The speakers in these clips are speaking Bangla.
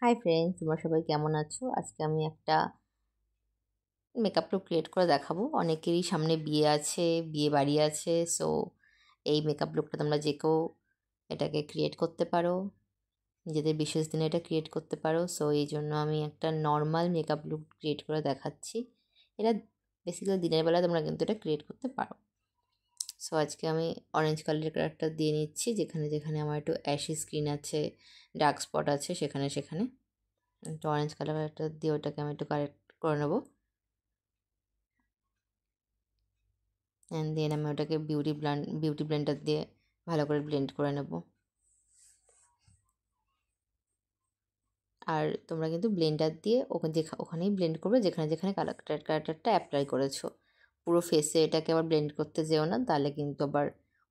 হাই ফ্রেন্ডস, তোমরা সবাই কেমন আছো? আজকে আমি একটা মেকআপ লুক ক্রিয়েট করে দেখাবো। অনেকেরই সামনে বিয়ে আছে, বিয়ে বাড়ি আছে। সো এই মেকআপ লুকটা তোমরা যে কেউ এটাকে ক্রিয়েট করতে পারো, নিজেদের বিশেষ দিনে এটা ক্রিয়েট করতে পারো। সো এই জন্য আমি একটা নর্মাল মেকআপ লুক ক্রিয়েট করে দেখাচ্ছি। এটা বেসিক্যালি দিনের বেলা তোমরা কিন্তু এটা ক্রিয়েট করতে পারো। সো আজকে আমি অরেঞ্জ কালারের কালারটা দিয়ে নিচ্ছি, যেখানে যেখানে আমার একটু অ্যাশি স্কিন আছে, ডার্ক স্পট আছে, সেখানে সেখানে একটু অরেঞ্জ কালারটা দিয়ে ওটাকে আমি একটু কারেক্ট করে নেবো। অ্যান্ড দেন আমি ওটাকে বিউটি ব্লেন্ডার দিয়ে ভালো করে ব্লেন্ড করে নেব। আর তোমরা কিন্তু ব্লেন্ডার দিয়ে ওখানেই ব্লেন্ড করবে যেখানে যেখানে কালারটা অ্যাপ্লাই করেছো। পুরো ফেসে এটাকে আবার ব্লেন্ড করতে যেও না, তাহলে কিন্তু আবার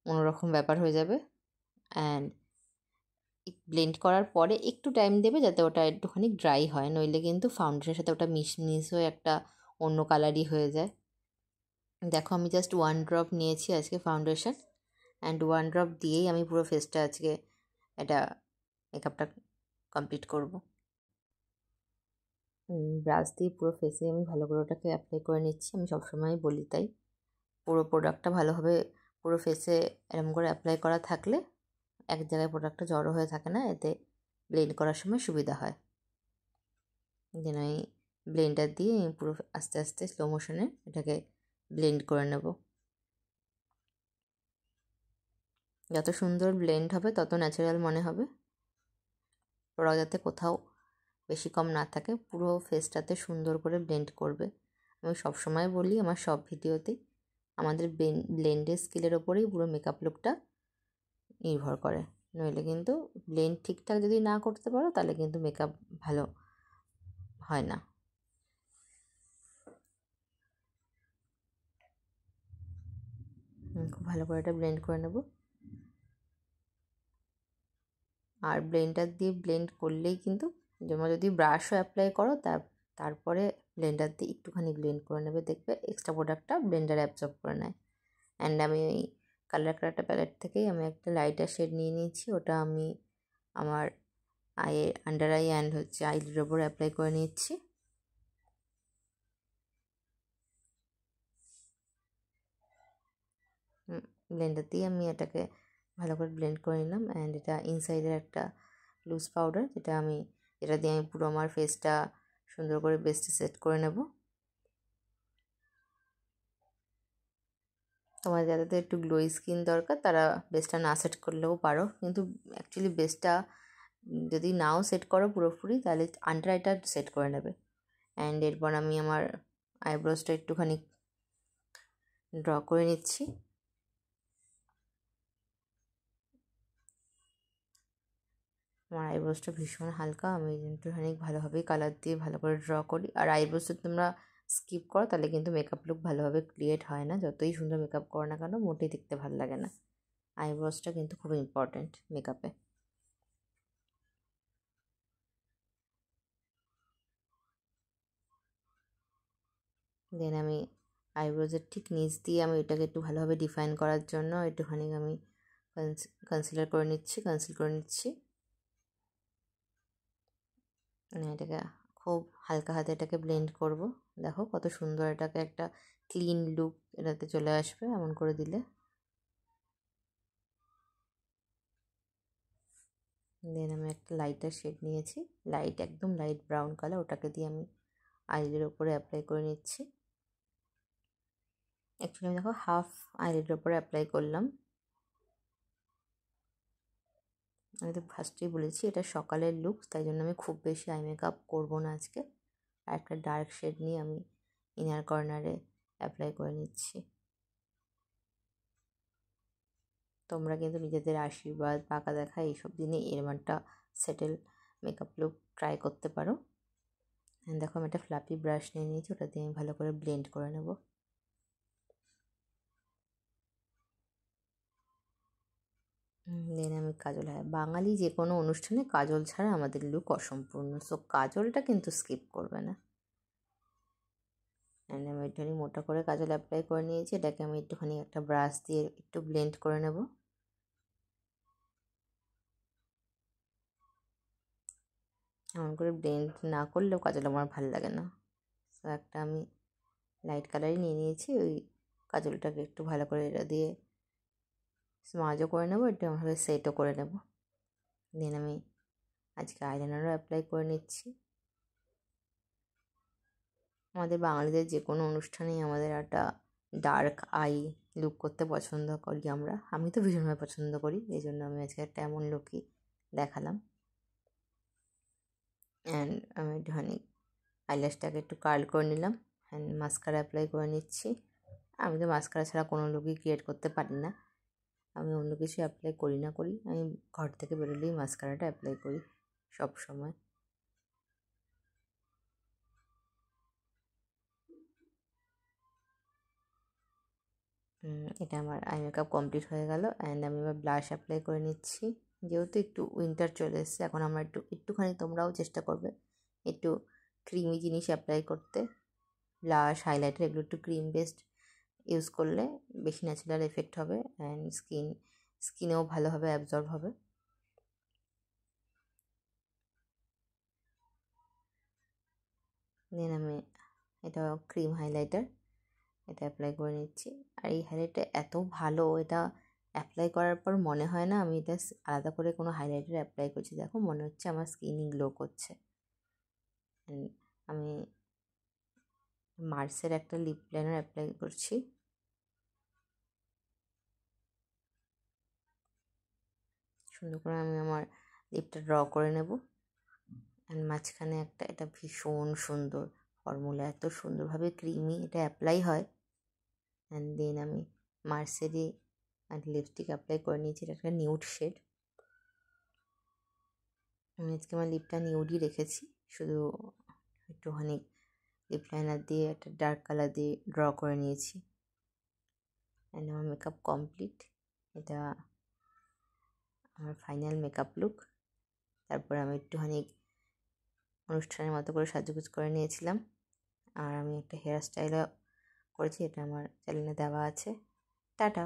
অন্যরকম ব্যাপার হয়ে যাবে। অ্যান্ড ব্লেন্ড করার পরে একটু টাইম দেবে যাতে ওটা একটুখানি ড্রাই হয়, নইলে কিন্তু ফাউন্ডেশনের সাথে ওটা মিশ হয়ে একটা অন্য কালারই হয়ে যায়। দেখো, আমি জাস্ট 1 ড্রপ নিয়েছি আজকে ফাউন্ডেশন, অ্যান্ড 1 ড্রপ দিয়েই আমি পুরো ফেসটা আজকে এটা মেকআপটা কমপ্লিট করব। ব্রাশ দিয়ে পুরো ফেসে আমি ভালো করে ওটাকে অ্যাপ্লাই করে নিচ্ছি। আমি সবসময়ই বলি তাই, পুরো প্রোডাক্টটা ভালোভাবে পুরো ফেসে এরকম করে অ্যাপ্লাই করা থাকলে এক জায়গায় প্রোডাক্টটা জড়ো হয়ে থাকে না, এতে ব্লেন্ড করার সময় সুবিধা হয়। যেন আমি ব্লেন্ডার দিয়ে আমি পুরো আস্তে আস্তে স্লো মোশনে এটাকে ব্লেন্ড করে নেব। যত সুন্দর ব্লেন্ড হবে তত ন্যাচারাল মনে হবে। প্রোডাক্ট যাতে কোথাও বেশি কম না থাকে, পুরো ফেসটাতে সুন্দর করে ব্লেন্ড করবে। আমি সবসময় বলি আমার সব ভিডিওতেই, আমাদের ব্লেন্ডের স্কিলের ওপরেই পুরো মেকআপ লুকটা নির্ভর করে। নইলে কিন্তু ব্লেন্ড ঠিকঠাক যদি না করতে পারো তাহলে কিন্তু মেকআপ ভালো হয় না। খুব ভালো করে এটা ব্লেন্ড করে নেব। আর ব্লেন্ডার দিয়ে ব্লেন্ড করলেই কিন্তু, তোমরা যদি ব্রাশও অ্যাপ্লাই করো তারপরে ব্লেন্ডার দিয়ে একটুখানি ব্লেন্ড করে নেবে, দেখবে এক্সট্রা প্রোডাক্টটা ব্লেন্ডারে অ্যাবজর্ব করে নেয়। অ্যান্ড আমি ওই কালার প্যালেট থেকেই আমি একটা লাইটার শেড নিয়ে নিয়েছি, ওটা আমি আমার আন্ডার আই অ্যান্ড আইলিডের ওপর অ্যাপ্লাই করে নিচ্ছি। ব্লেন্ডার দিয়ে আমি এটাকে ভালো করে ব্লেন্ড করে নিলাম। অ্যান্ড এটা ইনসাইডের একটা লুজ পাউডার, যেটা দিয়ে আমি পুরো আমার ফেসটা সুন্দর করে বেস্টে সেট করে নেব। তোমার যাদের একটু গ্লোই স্কিন দরকার তারা বেসটা না সেট করলেও পারো, কিন্তু অ্যাকচুয়ালি বেসটা যদি নাও সেট করো পুরোপুরি, তাহলে আন্ডার আইটা সেট করে নেবে। অ্যান্ড এরপর আমি আমার আইব্রোসটা একটুখানি ড্র করে নিচ্ছি। আমার আইব্রোসটা ভীষণ হালকা, আমি একটুখানি ভালোভাবেই কালার দিয়ে ভালো করে ড্র করি। আর আইব্রোস যদি তোমরা স্কিপ করো তাহলে কিন্তু মেকআপ লুক ভালোভাবে ক্রিয়েট হয় না, যতই সুন্দর মেকআপ করো না কেন মোটেই দেখতে ভালো লাগে না। আইব্রোসটা কিন্তু খুব ইম্পর্ট্যান্ট মেকআপে। দেন আমি আইব্রোজের ঠিক নিচ দিয়ে আমি এটাকে একটু ভালোভাবে ডিফাইন করার জন্য একটুখানি আমি কনসিল করে নিচ্ছি। এটাকে খুব হালকা হাতে এটাকে ব্লেন্ড করব। দেখো কত সুন্দর এটাকে একটা ক্লিন লুক এটাতে চলে আসবে এমন করে দিলে। দেন আমি একটা লাইটার শেড নিয়েছি, একদম লাইট ব্রাউন কালার, ওটাকে দিয়ে আমি আইলিডের ওপরে অ্যাপ্লাই করে নিচ্ছি। অ্যাকচুয়ালি আমি দেখো হাফ আইলিডের ওপরে অ্যাপ্লাই করলাম। আমি তো ফার্স্টেই বলেছি এটা সকালের লুক, তাই জন্য আমি খুব বেশি আই মেকআপ করবো না আজকে। আর একটা ডার্ক শেড নিয়ে আমি ইনার কর্নারে অ্যাপ্লাই করে নিচ্ছি। তোমরা কিন্তু নিজেদের আশীর্বাদ, পাকা দেখা এইসব দিনে এরকম একটা সেটেল মেকআপ লুক ট্রাই করতে পারো। দেখো আমি একটা ফ্লাপি ব্রাশ নিয়ে নিয়েছি, ওটা দিয়ে আমি ভালো করে ব্লেন্ড করে নেব। দেন আমি কাজল, বাঙালি যে কোনো অনুষ্ঠানে কাজল ছাড়া আমাদের লুক অসম্পূর্ণ, সো কাজলটা কিন্তু স্কিপ করবে না। অ্যান্ড আমি একটুখানি মোটা করে কাজল অ্যাপ্লাই করে নিয়েছি, এটাকে আমি একটুখানি একটা ব্রাশ দিয়ে একটু ব্লেন্ড করে নেব। এমন করে ব্লেন্ড না করলেও কাজল আমার ভালো লাগে না। তো একটা আমি লাইট কালারই নিয়ে নিয়েছি, ওই কাজলটাকে একটু ভালো করে এটা দিয়ে স্মাজও করে নেবো, একটু এমনভাবে সেটও করে নেব। দেন আমি আজকে আইলাইনারও অ্যাপ্লাই করে নিচ্ছি। আমাদের বাঙালিদের যে কোনো অনুষ্ঠানেই আমাদের একটা ডার্ক আই লুক করতে পছন্দ করি আমরা। আমি তো ভীষণভাবে পছন্দ করি, এই জন্য আমি আজকে একটা এমন লুকই দেখালাম। অ্যান্ড আমি একটুখানি আইল্যাশটাকে একটু কার্ল করে নিলাম অ্যান্ড মাস্কারা অ্যাপ্লাই করে নিচ্ছি। আমি তো মাস্কারা ছাড়া কোনো লুকই ক্রিয়েট করতে পারি না, আমি অন্য কিছু অ্যাপ্লাই করি না করি, আমি ঘর থেকে বেরোলেই মাস্কারাটা অ্যাপ্লাই করি সব সময়। এটা আমার আই মেকআপ কমপ্লিট হয়ে গেল অ্যান্ড আমি এবার ব্লাশ অ্যাপ্লাই করে নিচ্ছি। যেহেতু একটু উইন্টার চলে এসেছে, এখন আমরা একটুখানি তোমরাও চেষ্টা করবে একটু ক্রিমি জিনিস অ্যাপ্লাই করতে। ব্লাশ, হাইলাইটার এগুলো একটু ক্রিম বেসড ইউজ করলে বেশি ন্যাচারাল এফেক্ট হবে অ্যান্ড স্কিনেও ভালোভাবে অ্যাবজর্ব হবে। দেন আমি এটা ক্রিম হাইলাইটার, এটা অ্যাপ্লাই করে নিচ্ছি। আর এই হাইলাইটটা এত ভালো, এটা অ্যাপ্লাই করার পর মনে হয় না আমি এটা আলাদা করে কোনো হাইলাইটার অ্যাপ্লাই করছি। দেখো মনে হচ্ছে আমার স্কিনই গ্লো করছে। আমি মার্সের একটা লিপ লাইনার অ্যাপ্লাই করছি। সুন্দর করে আমি আমার লিপটা ড্র করে নেব অ্যান্ড মাঝখানে একটা, এটা ভীষণ সুন্দর ফর্মুলা, এত সুন্দরভাবে ক্রিমি এটা অ্যাপ্লাই হয়। অ্যান্ড দেন আমি মার্সেরই একটা লিপস্টিক অ্যাপ্লাই করে নিয়েছি, এটা একটা নিউড শেড। আমি আজকে আমার লিপটা নিউডই রেখেছি, শুধু একটুখানি লিপ লাইনার দিয়ে একটা ডার্ক কালার দিয়ে ড্র করে নিয়েছি। অ্যান্ড আমার মেকআপ কমপ্লিট, এটা আমার ফাইনাল মেকআপ লুক। তারপর আমি একটুখানি অনুষ্ঠানের মতো করে সাজুগুজ করে নিয়েছিলাম, আর আমি একটা হেয়ার স্টাইলও করেছি, এটা আমার চ্যানেলে দেওয়া আছে। টাটা।